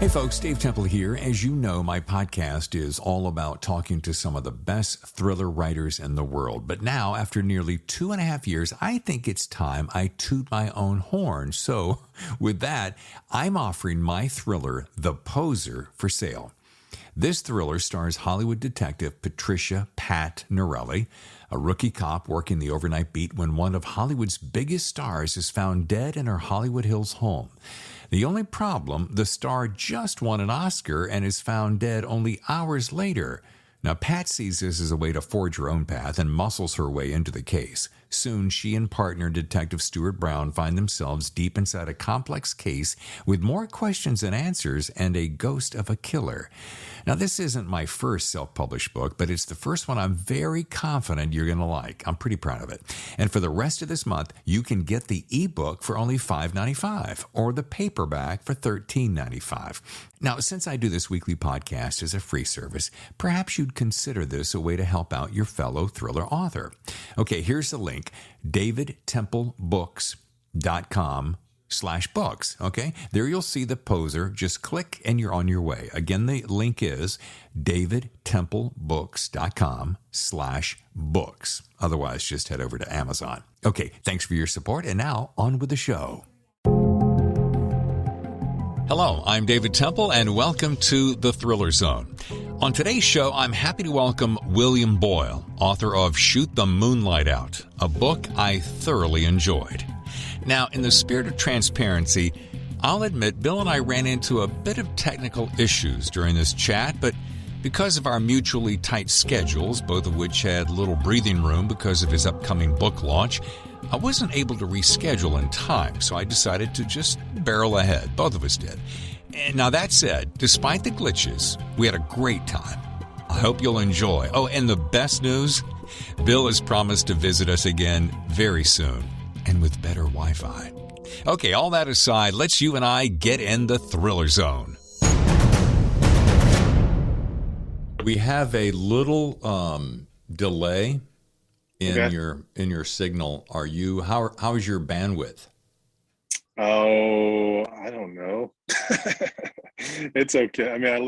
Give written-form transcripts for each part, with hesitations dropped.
Hey folks, Dave Temple here. As you know, my podcast is all about talking to some of the best thriller writers in the world. But now, after nearly 2.5 years, I think it's time I toot my own horn. So with that, I'm offering my thriller, The Poser, for sale. This thriller stars Hollywood detective Patricia Pat Norelli, a rookie cop working the overnight beat when one of Hollywood's biggest stars is found dead in her Hollywood Hills home. The only problem, the star just won an Oscar and is found dead only hours later. Now, Pat sees this as a way to forge her own path and muscles her way into the case. Soon, she and partner Detective Stuart Brown find themselves deep inside a complex case with more questions than answers and a ghost of a killer. Now, this isn't my first self-published book, but it's the first one I'm very confident you're going to like. I'm pretty proud of it. And for the rest of this month, you can get the ebook for only $5.95 or the paperback for $13.95. Now, since I do this weekly podcast as a free service, perhaps you'd consider this a way to help out your fellow thriller author. Okay, here's the link, davidtemplebooks.com/books. Okay, there you'll see The Poser. Just click and you're on your way. Again, the link is davidtemplebooks.com/books. Otherwise, just head over to Amazon. Okay, thanks for your support, and now on with the show. Hello, I'm David Temple, and welcome to The Thriller Zone. On today's show, I'm happy to welcome William Boyle, author of Shoot The Moonlight Out, a book I thoroughly enjoyed. Now, in the spirit of transparency, I'll admit Bill and I ran into a bit of technical issues during this chat, but because of our mutually tight schedules, both of which had little breathing room because of his upcoming book launch, I wasn't able to reschedule in time, so I decided to just barrel ahead. Both of us did. And now that said, despite the glitches, we had a great time. I hope you'll enjoy. Oh, and the best news, Bill has promised to visit us again very soon, and with better Wi-Fi. Okay, all that aside, let's you and I get in the thriller zone. We have a little delay in your signal. Are you how is your bandwidth? Oh, I don't know. It's okay. I mean, I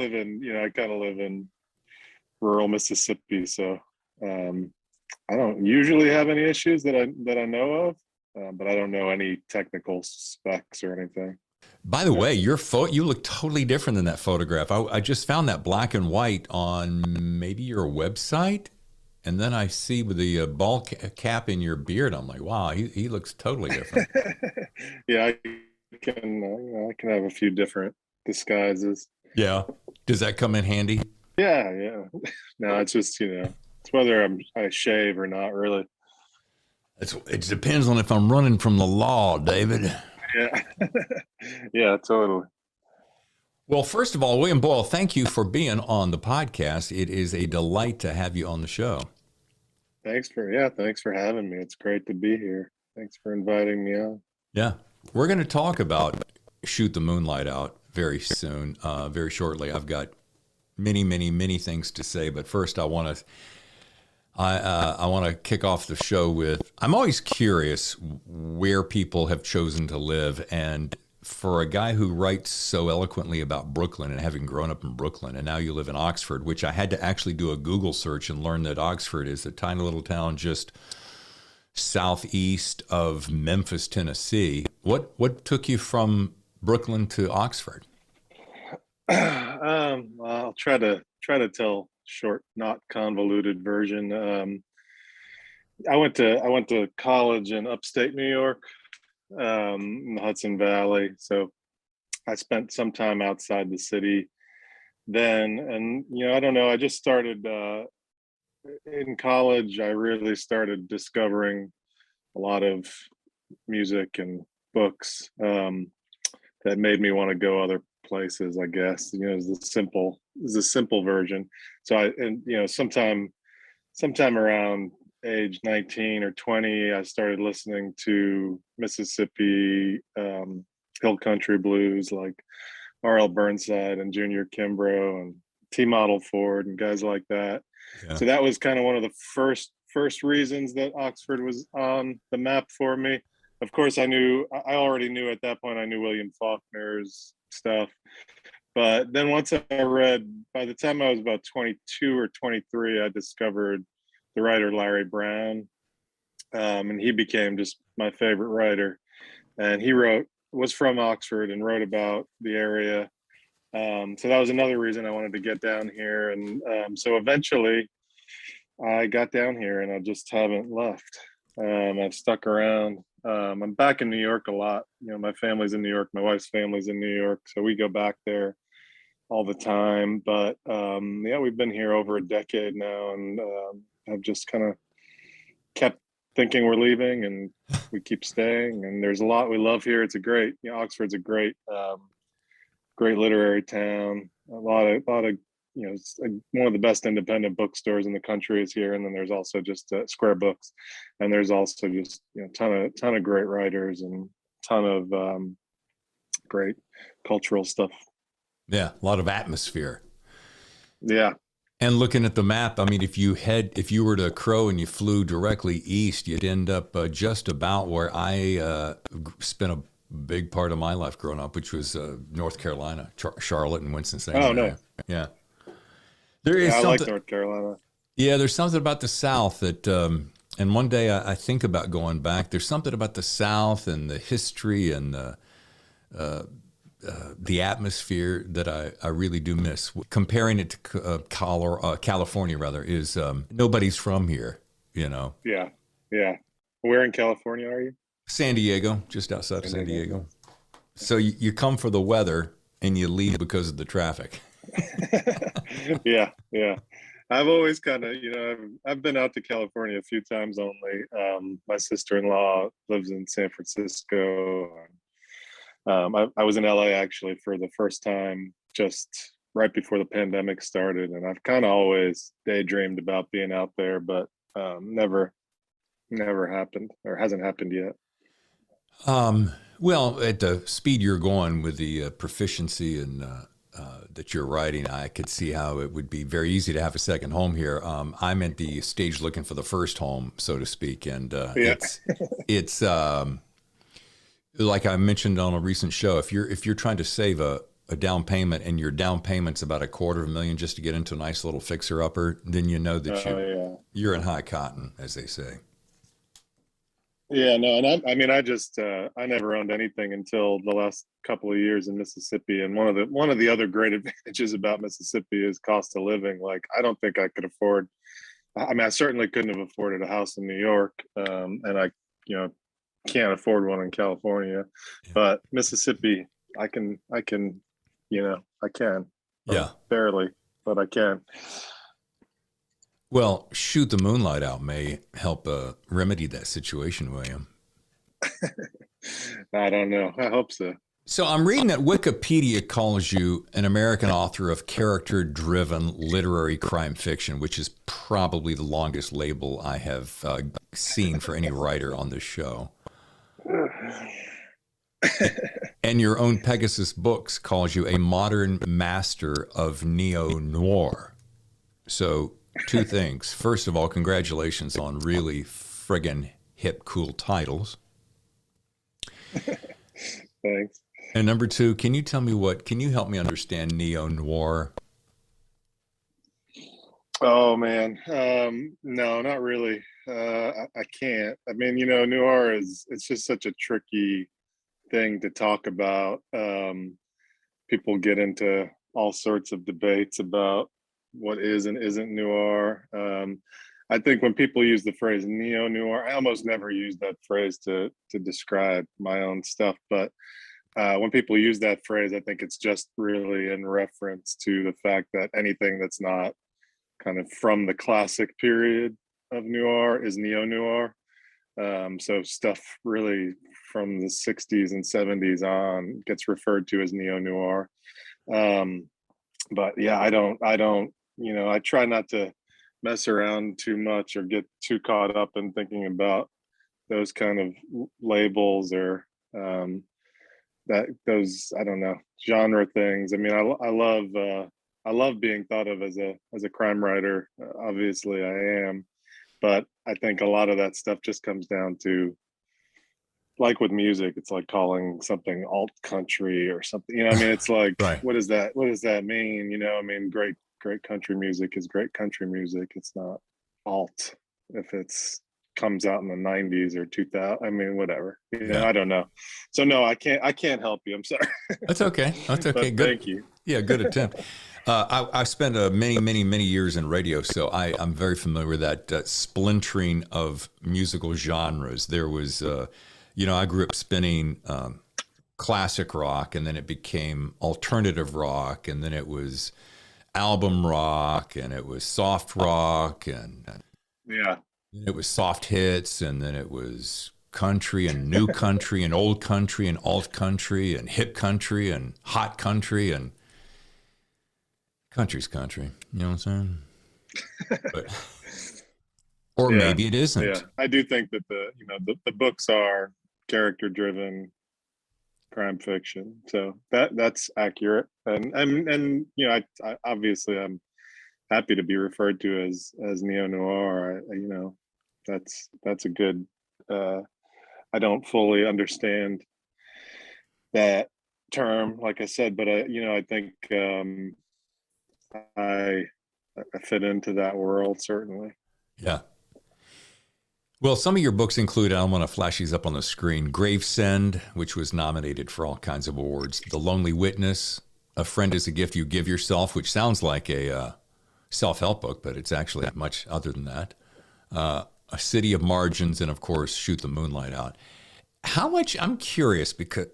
kind of live in rural Mississippi, so I don't usually have any issues that I know of, but I don't know any technical specs or anything. By the way, you look totally different than that photograph. I just found that black and white on maybe your website, and then I see with the ball cap in your beard. I'm like, wow, he looks totally different. Yeah, I can have a few different disguises. Yeah, does that come in handy? Yeah. No, it's just it's whether I shave or not, really. It depends on if I'm running from the law, David. Yeah. Yeah, totally. Well, first of all, William Boyle, thank you for being on the podcast. It is a delight to have you on the show. Thanks for having me. It's great to be here. Thanks for inviting me on. Yeah. We're going to talk about Shoot the Moonlight Out very soon, very shortly. I've got many, many, many things to say, but first I want to kick off the show with, I'm always curious where people have chosen to live, and for a guy who writes so eloquently about Brooklyn and having grown up in Brooklyn, and now you live in Oxford, which I had to actually do a Google search and learn that Oxford is a tiny little town just southeast of Memphis, Tennessee. What took you from Brooklyn to Oxford? I'll try to tell short, not convoluted version. I went to college in upstate New York, in the Hudson Valley. So I spent some time outside the city then, and I don't know. I just started in college. I really started discovering a lot of music and books that made me want to go other places, I guess. Is the simple version. So sometime around age 19 or 20, I started listening to Mississippi hill country blues like R.L. Burnside and Junior Kimbrough and T. Model Ford and guys like that. Yeah. So that was kind of one of the first reasons that Oxford was on the map for me. Of course, I already knew at that point, I knew William Faulkner's stuff, But then once I read, by the time I was about 22 or 23, I discovered the writer Larry Brown, and he became just my favorite writer. And he was from Oxford and wrote about the area. So that was another reason I wanted to get down here. And so eventually I got down here and I just haven't left. I've stuck around. I'm back in New York a lot. My family's in New York. My wife's family's in New York. So we go back there all the time. But yeah, we've been here over a decade now, and I've just kind of kept thinking we're leaving, and we keep staying. And there's a lot we love here. It's a great, Oxford's a great, great literary town. A lot of, it's one of the best independent bookstores in the country is here. And then there's also just Square Books, and there's also just ton of great writers and ton of great cultural stuff. Yeah, a lot of atmosphere. Yeah. And looking at the map, I mean, if you were to Crow and you flew directly east, you'd end up just about where I spent a big part of my life growing up, which was North Carolina, Charlotte and Winston-Salem. Oh, no. Yeah. There is I something, like North Carolina. Yeah, there's something about the South that, and one day I think about going back. There's something about the South and the history and the atmosphere that I really do miss. Comparing it to California, rather, is nobody's from here, Yeah. Yeah. Where in California are you? San Diego, just outside of San Diego. So you come for the weather and you leave because of the traffic. Yeah. I've always kind of, I've been out to California a few times only. My sister-in-law lives in San Francisco. I was in LA actually for the first time just right before the pandemic started, and I've kind of always daydreamed about being out there, but never happened, or hasn't happened yet. Well, at the speed you're going with the proficiency and that you're writing, I could see how it would be very easy to have a second home here. I'm at the stage looking for the first home, so to speak, and it's like I mentioned on a recent show. If you're trying to save a down payment and your down payment's about $250,000 just to get into a nice little fixer upper, then you know that you're in high cotton, as they say. Yeah, no, and I never owned anything until the last couple of years in Mississippi. And one of the other great advantages about Mississippi is cost of living. Like, I don't think I could afford. I certainly couldn't have afforded a house in New York, and I, can't afford one in California. Yeah. But Mississippi, I can, I can. Yeah, barely, but I can. Well, Shoot the Moonlight Out may help remedy that situation, William. I don't know. I hope so. So I'm reading that Wikipedia calls you an American author of character-driven literary crime fiction, which is probably the longest label I have seen for any writer on this show. And your own Pegasus Books calls you a modern master of neo-noir. So two things. First of all, congratulations on really friggin' hip, cool titles. Thanks. And number two, can you help me understand neo-noir? Oh, man. No, not really. I can't. I mean, noir it's just such a tricky thing to talk about. People get into all sorts of debates about what is and isn't noir. I think when people use the phrase neo-noir, I almost never use that phrase to describe my own stuff. But when people use that phrase, I think it's just really in reference to the fact that anything that's not kind of from the classic period of noir is neo-noir. So stuff really from the 60s and 70s on gets referred to as neo-noir. But yeah, I don't, I try not to mess around too much or get too caught up in thinking about those kind of labels or those, I don't know, genre things. I mean, I love being thought of as a crime writer. Obviously I am, but I think a lot of that stuff just comes down to like with music, it's like calling something alt country or something. You know, I mean, it's like, Right. what does that mean? You know, I mean, great country music is great country music. It's not alt if it's comes out in the 90s or 2000. I mean, whatever. You know, Yeah. I don't know. So no, I can't help you. I'm sorry. That's okay. That's okay. But Good. thank you. Yeah, good attempt. I spent many years in radio, so I'm very familiar with that splintering of musical genres. There was, I grew up spinning classic rock, and then it became alternative rock, and then it was album rock, and it was soft rock, and Yeah. it was soft hits, and then it was country and new country and old country and alt country and hip country and hot country, and country's country. You know what I'm saying? But, or Yeah. maybe it Yeah. isn't. I do think that the books are character driven crime fiction. So that's accurate. And I obviously I'm happy to be referred to as neo noir. That's a good. I don't fully understand that term, like I said, but I think I I fit into that world certainly. Yeah. Well, some of your books include, I want to flash these up on the screen, Gravesend, which was nominated for all kinds of awards, The Lonely Witness, A Friend is a Gift You Give Yourself, which sounds like a self-help book, but it's actually much other than that. A City of Margins, and of course, Shoot the Moonlight Out. I'm curious, because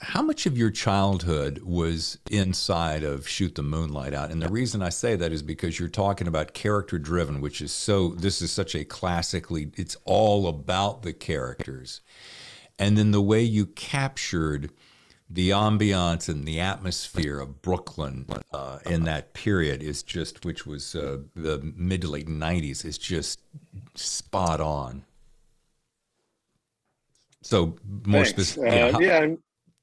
how much of your childhood was inside of Shoot the Moonlight Out? And the reason I say that is because you're talking about character driven, which is this is such a classically, it's all about the characters. And then the way you captured the ambiance and the atmosphere of Brooklyn in that period is just, which was the mid to late 90s, is just spot on. So more Thanks. specific, yeah.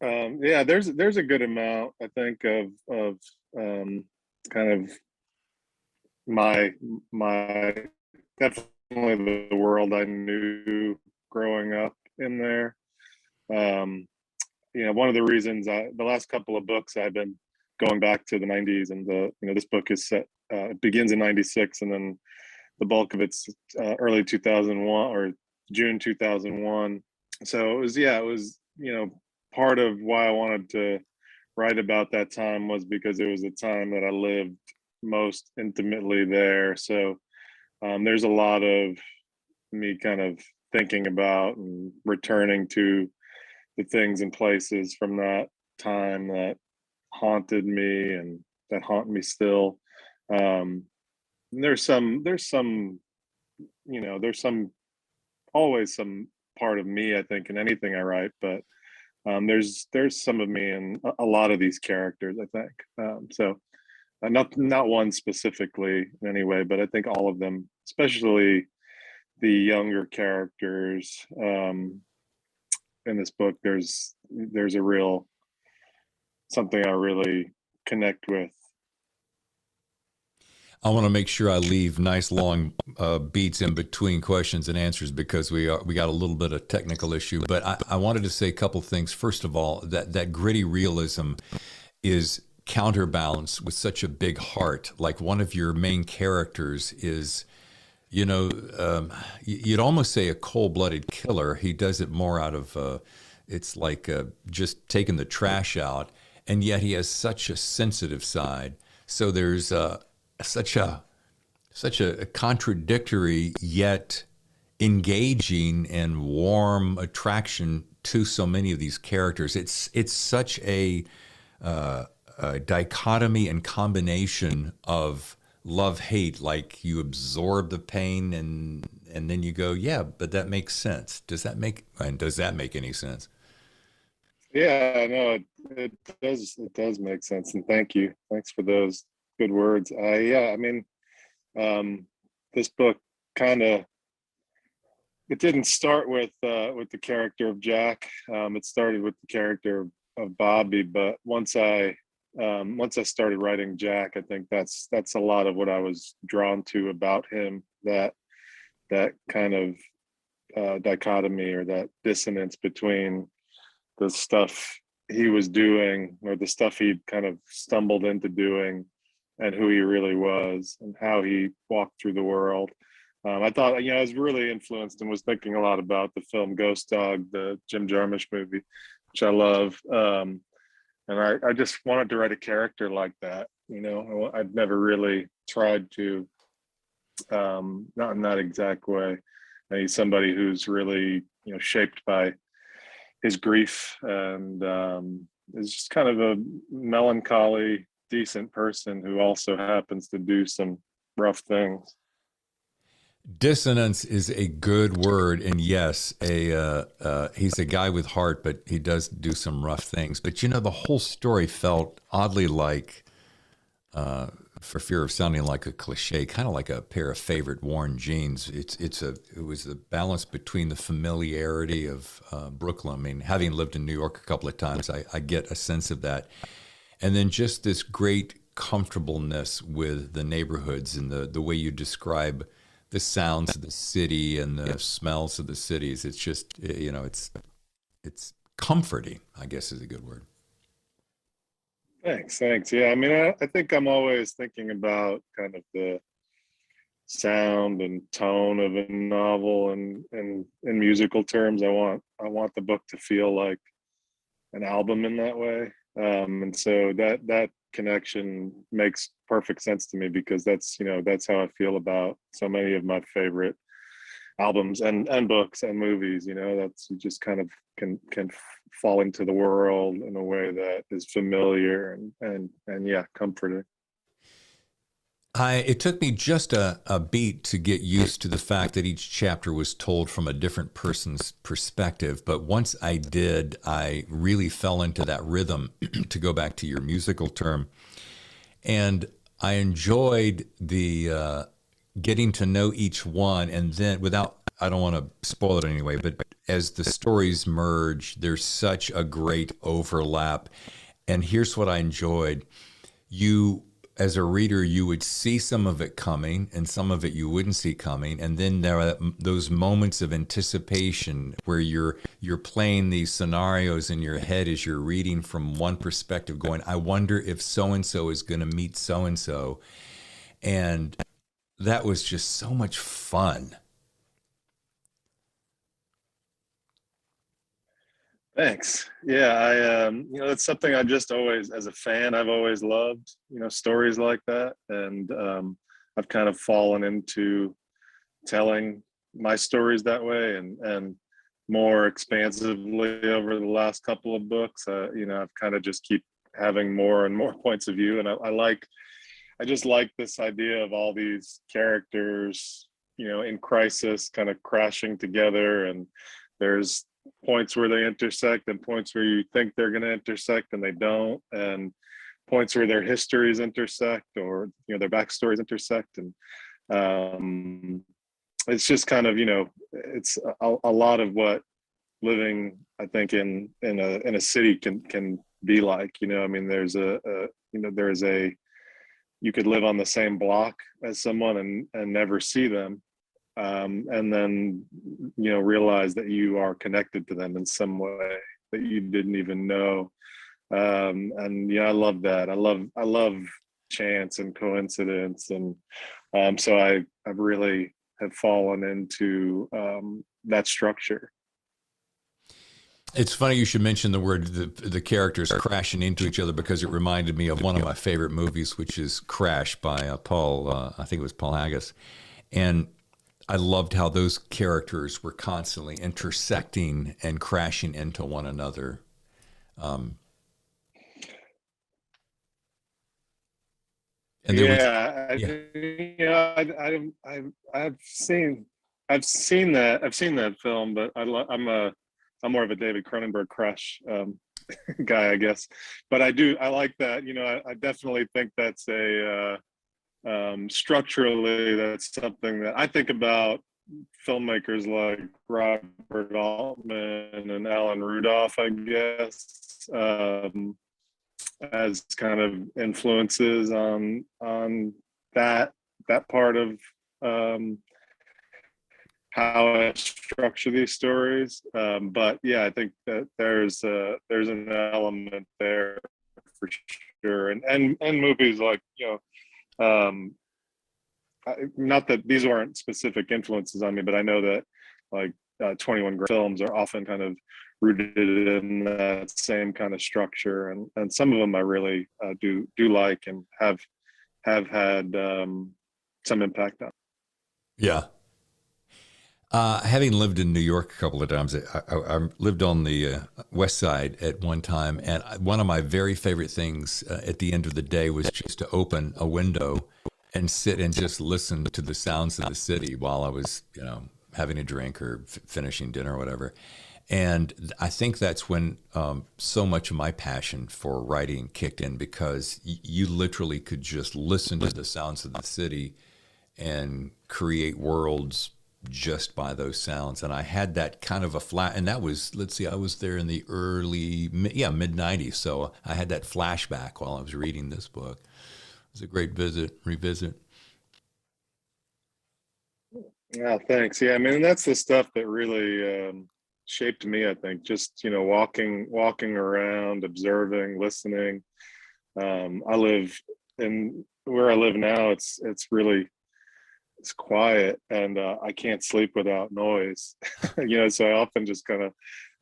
Yeah. There's a good amount, I think, of kind of my definitely the world I knew growing up in there. One of the reasons the last couple of books I've been going back to the 90s, and this book is set, it begins in 96, and then the bulk of it's early 2001 or June 2001. So it was part of why I wanted to write about that time was because it was a time that I lived most intimately there. So there's a lot of me kind of thinking about and returning to the things and places from that time that haunted me and that haunt me still. There's always some part of me, I think, in anything I write, but there's some of me in a lot of these characters, I think. So not one specifically anyway, but I think all of them, especially the younger characters in this book, there's a real something I really connect with. I want to make sure I leave nice long beats in between questions and answers, because we got a little bit of technical issue. But I wanted to say a couple things. First of all, that gritty realism is counterbalanced with such a big heart. Like, one of your main characters is, you'd almost say a cold-blooded killer. He does it more out of it's like just taking the trash out, and yet he has such a sensitive side. So there's such a contradictory yet engaging and warm attraction to so many of these characters. It's such a dichotomy and combination of love hate. Like, you absorb the pain and then you go, yeah, but that makes sense. Does that make any sense? Yeah, no, it does make sense, and thanks for those good words. Yeah, I mean, this book kind of, it didn't start with the character of Jack. It started with the character of Bobby, but once I started writing Jack, I think that's a lot of what I was drawn to about him. That kind of dichotomy or that dissonance between the stuff he was doing or the stuff he kind of stumbled into doing and who he really was and how he walked through the world. I thought, I was really influenced and was thinking a lot about the film Ghost Dog, the Jim Jarmusch movie, which I love. And I just wanted to write a character like that. I'd never really tried to, not in that exact way. And he's somebody who's really, shaped by his grief and is just kind of a melancholy, decent person who also happens to do some rough things. Dissonance is a good word, and yes, he's a guy with heart, but he does do some rough things. But the whole story felt oddly like, for fear of sounding like a cliche, kind of like a pair of favorite worn jeans. It was the balance between the familiarity of Brooklyn. I mean, having lived in New York a couple of times, I get a sense of that, and then just this great comfortableness with the neighborhoods and the way you describe the sounds of the city and the smells of the cities. It's just, it's comforting, I guess is a good word. Thanks. Yeah, I mean, I think I'm always thinking about kind of the sound and tone of a novel, and in musical terms, I want the book to feel like an album in that way. And so that connection makes perfect sense to me, because that's how I feel about so many of my favorite albums and books and movies. That's, you just kind of can fall into the world in a way that is familiar and yeah, comforting. It took me just a beat to get used to the fact that each chapter was told from a different person's perspective. But once I did, I really fell into that rhythm, to go back to your musical term. And I enjoyed the getting to know each one. And then I don't want to spoil it anyway, but as the stories merge, there's such a great overlap. And here's what I enjoyed. As a reader, you would see some of it coming and some of it you wouldn't see coming. And then there are those moments of anticipation where you're playing these scenarios in your head as you're reading from one perspective, going, I wonder if so-and-so is going to meet so-and-so. And that was just so much fun. Thanks. Yeah, it's something I just always, as a fan, I've always loved, stories like that. And I've kind of fallen into telling my stories that way and more expansively over the last couple of books. I've kind of just keep having more and more points of view. And I just like this idea of all these characters, in crisis, kind of crashing together. And there's points where they intersect and points where you think they're going to intersect and they don't, and points where their histories intersect or their backstories intersect. And it's just kind of it's a lot of what living, I think, in a city can be like. I mean, there's you could live on the same block as someone and never see them. And then, realize that you are connected to them in some way that you didn't even know. And I love that. I love chance and coincidence. And so I really have fallen into that structure. It's funny you should mention the word, the characters crashing into each other, because it reminded me of one of my favorite movies, which is Crash by Paul, I think it was Paul Haggis. And I loved how those characters were constantly intersecting and crashing into one another. And I've seen that film, but I'm more of a David Cronenberg Crash guy, I guess. But I like that. I definitely think that's structurally, that's something that I think about filmmakers like Robert Altman and Alan Rudolph, I guess, as kind of influences on that part of how I structure these stories. But yeah, I think that there's an element there for sure, and movies like, um, not that these weren't specific influences on me, but I know that like 21 films are often kind of rooted in that same kind of structure, and some of them I really do like and have had some impact on. Yeah. Having lived in New York a couple of times, I lived on the west side at one time, and one of my very favorite things at the end of the day was just to open a window and sit and just listen to the sounds of the city while I was, having a drink or finishing dinner or whatever. And I think that's when so much of my passion for writing kicked in, because you literally could just listen to the sounds of the city and create worlds just by those sounds. And I had that kind of a flat, and that was, let's see, I was there in the mid 90s. So I had that flashback while I was reading this book. It was a great revisit. Yeah, thanks. Yeah, I mean, that's the stuff that really shaped me, I think. Just, walking around, observing, listening. I live in where I live now. It's quiet, and I can't sleep without noise. So I often just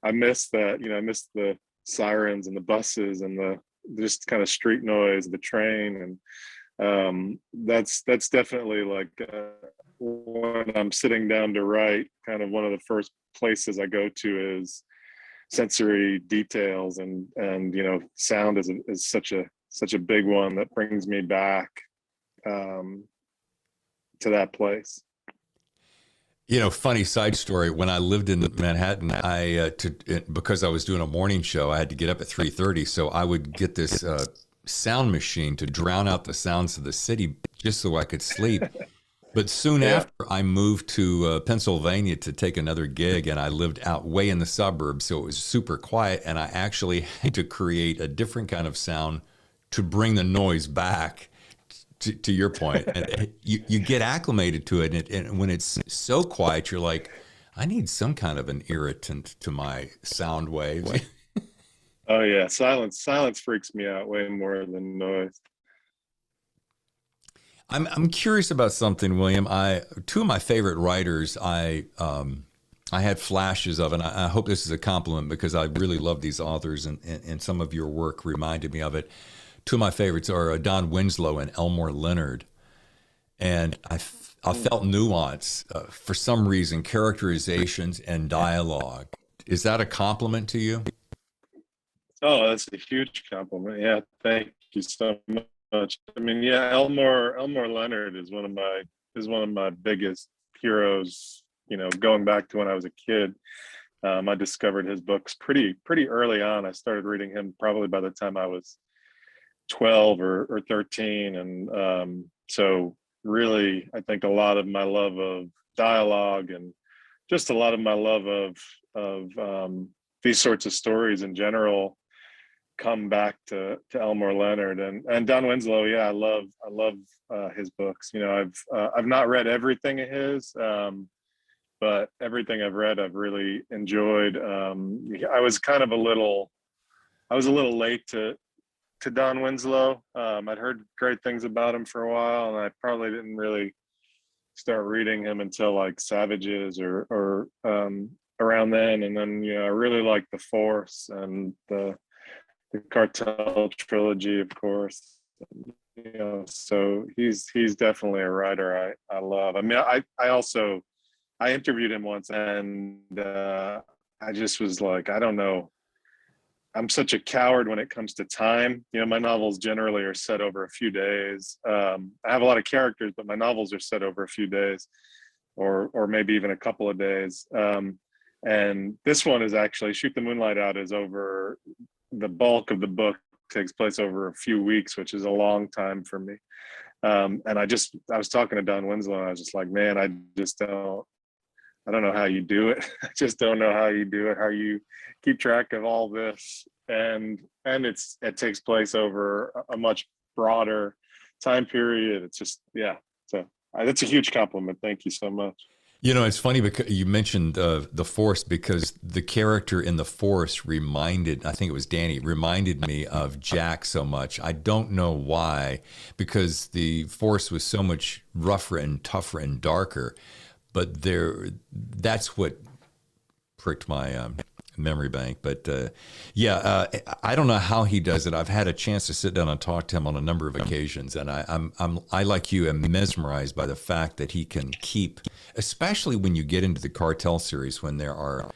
I miss that. I miss the sirens and the buses and the just kind of street noise, the train, and that's definitely like when I'm sitting down to write. Kind of one of the first places I go to is sensory details, and sound is such a big one that brings me back. To that place. Funny side story. When I lived in Manhattan, because I was doing a morning show, I had to get up at 3:30. So I would get this sound machine to drown out the sounds of the city just so I could sleep. But soon after, I moved to Pennsylvania to take another gig, and I lived out way in the suburbs. So it was super quiet, and I actually had to create a different kind of sound to bring the noise back. To your point, and you get acclimated to it, and when it's so quiet, you're like, I need some kind of an irritant to my sound waves. Oh yeah, silence freaks me out way more than noise. I'm curious about something, William. Two of my favorite writers, I had flashes of, and I hope this is a compliment because I really love these authors, and some of your work reminded me of it. Two of my favorites are Don Winslow and Elmore Leonard. And I felt nuance for some reason, characterizations and dialogue. Is that a compliment to you? Oh, that's a huge compliment. Yeah, thank you so much. I mean, yeah, Elmore Leonard is one of my biggest heroes. Going back to when I was a kid, I discovered his books pretty early on. I started reading him probably by the time I was 12 or 13, and so really I think a lot of my love of dialogue and just a lot of my love of these sorts of stories in general come back to Elmore Leonard and Don Winslow. Yeah, I love his books. I've not read everything of his, but everything I've read I've really enjoyed. I was a little late to Don Winslow. I'd heard great things about him for a while, and I probably didn't really start reading him until like Savages or around then. And then I really liked The Force and the Cartel trilogy, of course. So he's definitely a writer I love. I mean, I interviewed him once, and I just was like, I don't know. I'm such a coward when it comes to time. My novels generally are set over a few days. I have a lot of characters, but my novels are set over a few days, or maybe even a couple of days. And this one is actually Shoot the Moonlight Out is over. The bulk of the book takes place over a few weeks, which is a long time for me. And I was talking to Don Winslow, and I was just like, man, I don't know how you do it. I just don't know how you do it, how you keep track of all this. And it takes place over a much broader time period. It's just, yeah. So that's a huge compliment. Thank you so much. You know, it's funny because you mentioned the Force, because the character in the Force I think it was Danny, reminded me of Jack so much. I don't know why, because the Force was so much rougher and tougher and darker. But that's what pricked my memory bank. But I don't know how he does it. I've had a chance to sit down and talk to him on a number of occasions, and I like you am mesmerized by the fact that he can keep, especially when you get into the Cartel series, when there are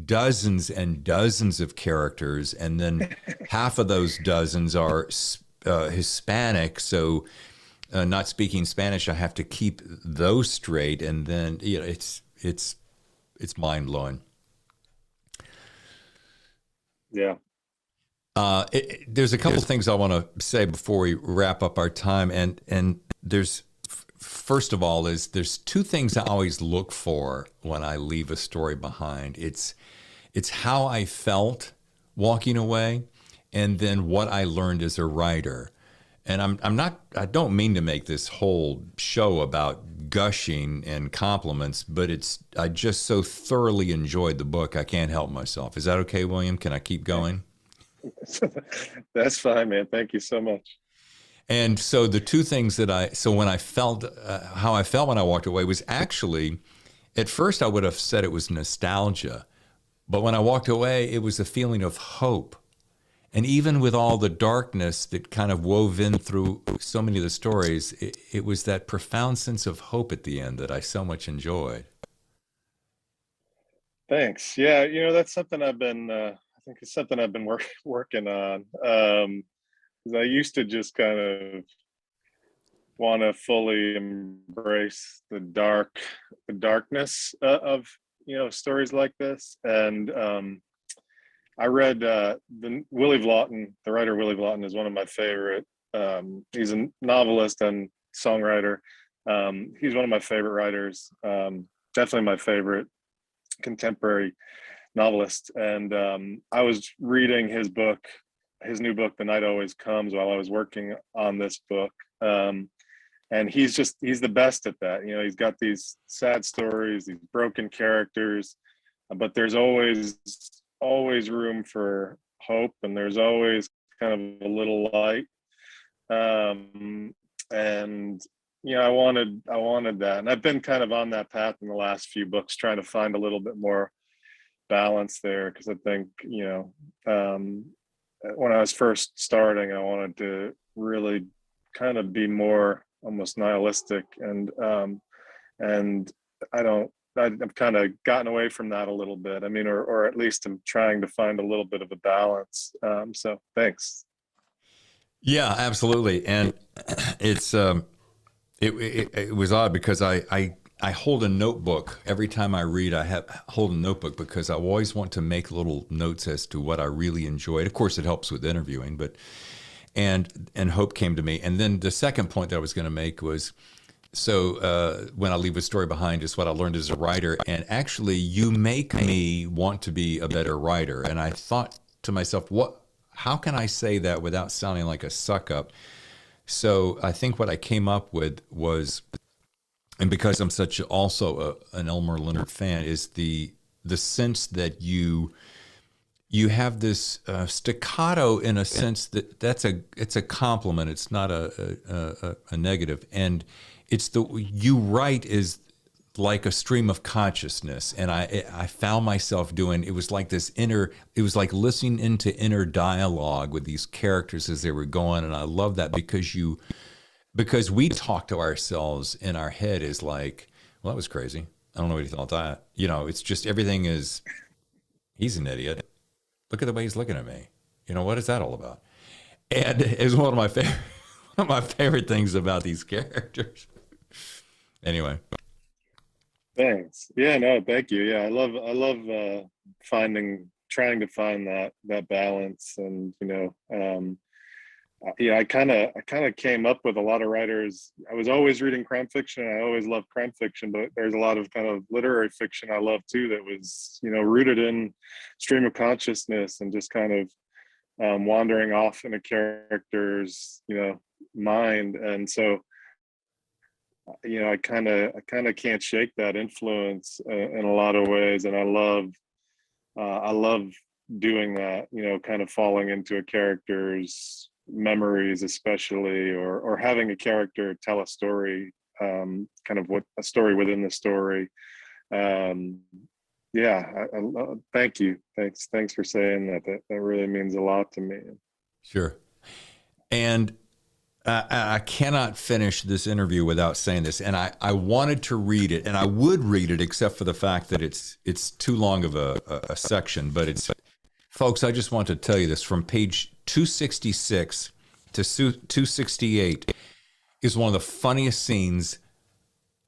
dozens and dozens of characters, and then half of those dozens are Hispanic, so. Not speaking Spanish, I have to keep those straight, and then it's mind blowing. Yeah. There's a couple things I want to say before we wrap up our time, and there's first of all there's two things I always look for when I leave a story behind. It's how I felt walking away, and then what I learned as a writer. And I don't mean to make this whole show about gushing and compliments, but I just so thoroughly enjoyed the book, I can't help myself. Is that okay, William? Can I keep going? That's fine, man. Thank you so much. And so the two things when I felt, how I felt when I walked away was actually, at first I would have said it was nostalgia, but when I walked away, it was a feeling of hope. And even with all the darkness that kind of wove in through so many of the stories, it was that profound sense of hope at the end that I so much enjoyed. Thanks. Yeah, that's something I think it's something I've been working on. 'Cause I used to just kind of want to fully embrace the darkness of stories like this, and I read the writer Willie Vlotton is one of my favorite. He's a novelist and songwriter. He's one of my favorite writers. Definitely my favorite contemporary novelist. And I was reading his new book, The Night Always Comes, while I was working on this book. And he's the best at that. He's got these sad stories, these broken characters, but there's always room for hope, and there's always kind of a little light. And I wanted that, and I've been kind of on that path in the last few books, trying to find a little bit more balance there, because I think when I was first starting, I wanted to really kind of be more almost nihilistic, and I've kind of gotten away from that a little bit. I mean, or at least I'm trying to find a little bit of a balance. So thanks. Yeah, absolutely. And it was odd because I hold a notebook every time I read. Hold a notebook because I always want to make little notes as to what I really enjoyed. Of course, it helps with interviewing, but and hope came to me. And then the second point that I was going to make was, so when I leave a story behind is what I learned as a writer. And actually, you make me want to be a better writer. And I thought to myself, how can I say that without sounding like a suck up? So I think what I came up with was, and because I'm an Elmer Leonard fan, is the sense that you have this staccato, in a sense it's a compliment. It's not a negative. And you write is like a stream of consciousness. And I found myself it was like it was like listening into inner dialogue with these characters as they were going. And I love that because we talk to ourselves in our head is like, well, that was crazy. I don't know what he thought that. It's just everything is, he's an idiot. Look at the way he's looking at me. What is that all about? And it's one of my favorite things about these characters. Anyway. Thanks. Yeah, no, thank you. Yeah, I love trying to find that balance. And I kind of came up with a lot of writers. I was always reading crime fiction. I always loved crime fiction, but there's a lot of kind of literary fiction I love too, that was rooted in stream of consciousness and just kind of wandering off in a character's mind. And so I kind of can't shake that influence in a lot of ways, and I love doing that. Kind of falling into a character's memories, especially, or having a character tell a story, kind of what a story within the story. Um, yeah, thank you. Thanks for saying that. That really means a lot to me. Sure. And I cannot finish this interview without saying this. And I wanted to read it, and I would read it, except for the fact that it's too long of a section. But folks, I just want to tell you this: from page 266 to 268 is one of the funniest scenes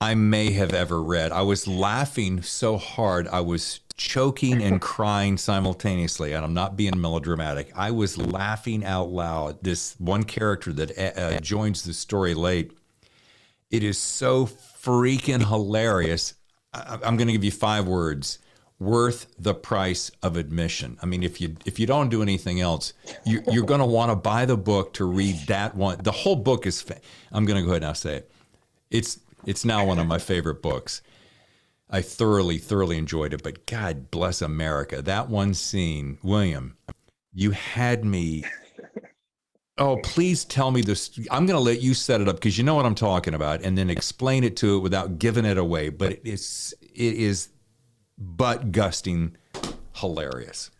I may have ever read. I was laughing so hard, I was choking and crying simultaneously, and I'm not being melodramatic. I was laughing out loud. This one character that joins the story late, it is so freaking hilarious. I'm going to give you 5 words: worth the price of admission. I mean, if you don't do anything else, you're going to want to buy the book to read that one. The whole book is. I'm going to go ahead and now say it. It's now one of my favorite books. I thoroughly enjoyed it, but God bless America. That one scene, William, you had me. Oh, please tell me this. I'm going to let you set it up because you know what I'm talking about, and then explain it to it without giving it away. But it is butt gusting hilarious.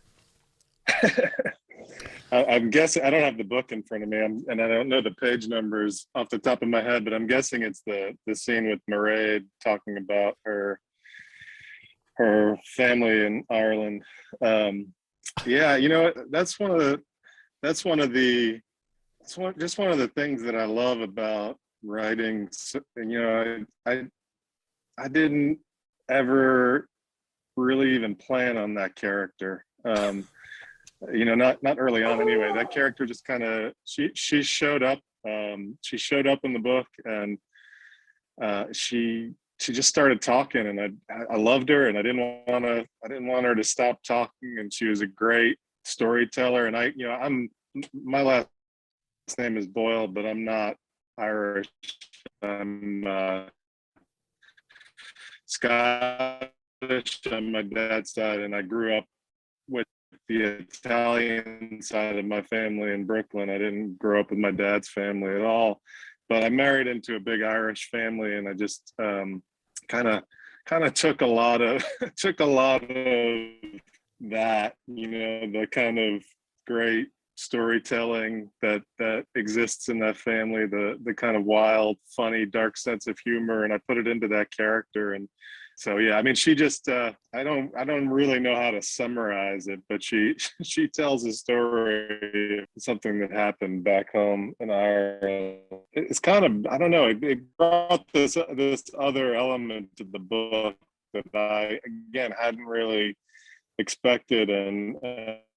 I'm guessing, I don't have the book in front of me, and I don't know the page numbers off the top of my head, but I'm guessing it's the scene with Mairead talking about her family in Ireland. Yeah, that's one of the things that I love about writing. And I didn't ever really even plan on that character. Not early on anyway. That character just kind of she showed up. She showed up in the book, and she just started talking, and I loved her, and I didn't want her to stop talking, and she was a great storyteller. And my last name is Boyle, but I'm not Irish. I'm Scottish on my dad's side, and I grew up with the Italian side of my family in Brooklyn. I didn't grow up with my dad's family at all, but I married into a big Irish family, and I just kind of took a lot of that, the kind of great storytelling that exists in that family, the kind of wild, funny, dark sense of humor, and I put it into that character. And so, yeah, I mean, she just, I don't really know how to summarize it, but she tells a story of something that happened back home in Ireland. It's kind of, I don't know, it brought this other element to the book that I, again, hadn't really expected, and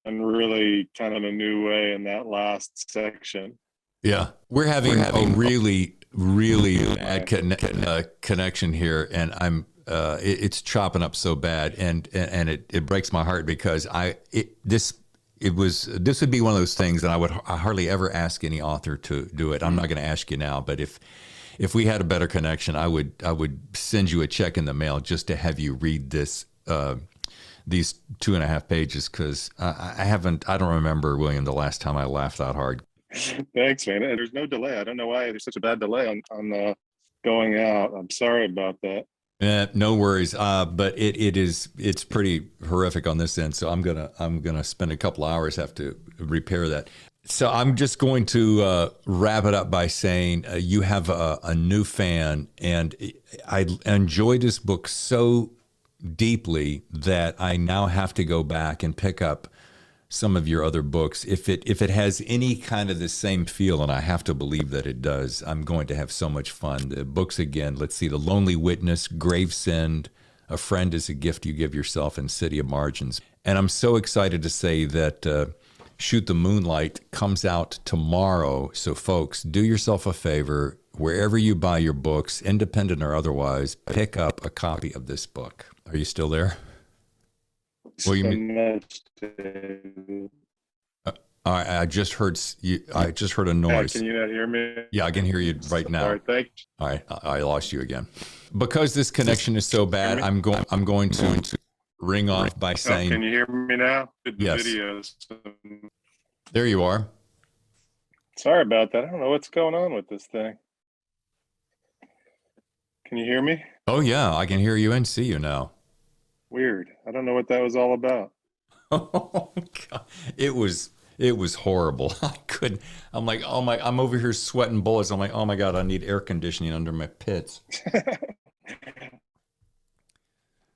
really kind of a new way in that last section. Yeah, we're having a really bad connection here, and I'm. It's chopping up so bad, and it breaks my heart because this would be one of those things that I hardly ever ask any author to do it. I'm not going to ask you now, but if we had a better connection, I would send you a check in the mail just to have you read this these 2.5 pages, because I don't remember, William, the last time I laughed that hard. Thanks, man. There's no delay. I don't know why there's such a bad delay on going out. I'm sorry about that. No worries. But it's pretty horrific on this end. So I'm gonna spend a couple hours have to repair that. So I'm just going to wrap it up by saying you have a new fan, and I enjoyed this book so deeply that I now have to go back and pick up some of your other books. If it has any kind of the same feel, and I have to believe that it does, I'm going to have so much fun. The books again, let's see: The Lonely Witness, Gravesend, A Friend is a Gift You Give Yourself, and City of Margins. And I'm so excited to say that Shoot the Moonlight comes out tomorrow. So folks, do yourself a favor, wherever you buy your books, independent or otherwise, pick up a copy of this book. Are you still there? Well, I just heard you. I just heard a noise. Can you not hear me? Yeah, I can hear you right now. All right, thank you. All right, I lost you again. Because this connection is so bad, I'm going to ring off by saying. Can you hear me now? Yes. Videos. There you are. Sorry about that. I don't know what's going on with this thing. Can you hear me? Oh yeah, I can hear you and see you now. Weird. I don't know what that was all about. Oh God. It was horrible. I couldn't. I'm like, oh my, I'm over here sweating bullets. I'm like, oh my God, I need air conditioning under my pits.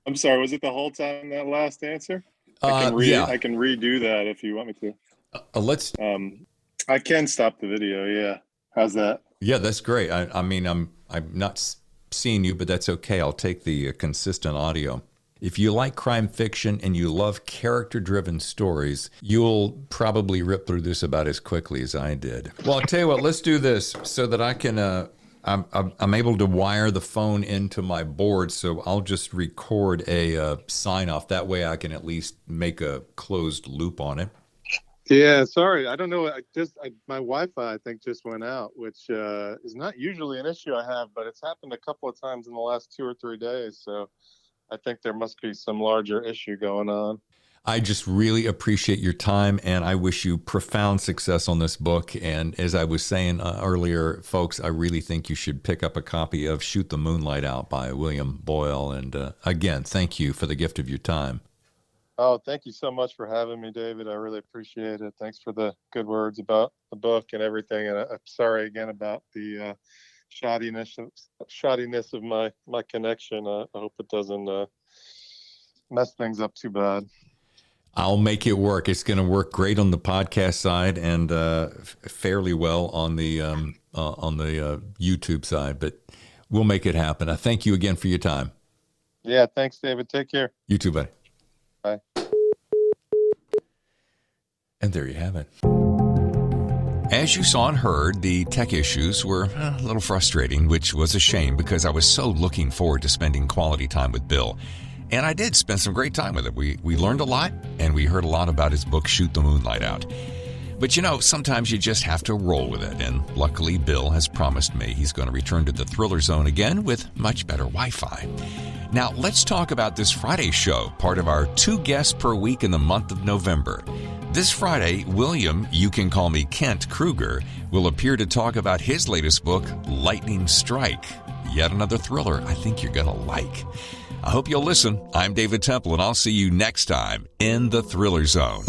I'm sorry. Was it the whole time that last answer? Yeah. I can redo that if you want me to. Let's. I can stop the video. Yeah. How's that? Yeah, that's great. I mean, I'm not seeing you, but that's okay. I'll take the consistent audio. If you like crime fiction and you love character-driven stories, you'll probably rip through this about as quickly as I did. Well, I'll tell you what, let's do this so that I can, I'm able to wire the phone into my board, so I'll just record a sign-off. That way I can at least make a closed loop on it. Yeah, sorry. I don't know. My Wi-Fi, I think, just went out, which is not usually an issue I have, but it's happened a couple of times in the last 2 or 3 days, so I think there must be some larger issue going on. I just really appreciate your time, and I wish you profound success on this book. And as I was saying earlier, folks, I really think you should pick up a copy of Shoot the Moonlight Out by William Boyle. And again, thank you for the gift of your time. Oh, thank you so much for having me, David. I really appreciate it. Thanks for the good words about the book and everything. And I'm sorry again about the shoddiness of my connection. I hope it doesn't mess things up too bad. I'll make it work. It's going to work great on the podcast side and fairly well on the YouTube side, but we'll make it happen. I thank you again for your time. Yeah, thanks, David. Take care. You too, buddy. Bye. And there you have it. As you saw and heard, the tech issues were a little frustrating, which was a shame because I was so looking forward to spending quality time with Bill. And I did spend some great time with him. We learned a lot, and we heard a lot about his book, Shoot the Moonlight Out. But you know, sometimes you just have to roll with it. And luckily, Bill has promised me he's going to return to the Thriller Zone again with much better Wi-Fi. Now, let's talk about this Friday show, part of our 2 guests per week in the month of November. This Friday, William, you can call me Kent Kruger, will appear to talk about his latest book, Lightning Strike. Yet another thriller I think you're going to like. I hope you'll listen. I'm David Temple, and I'll see you next time in the Thriller Zone.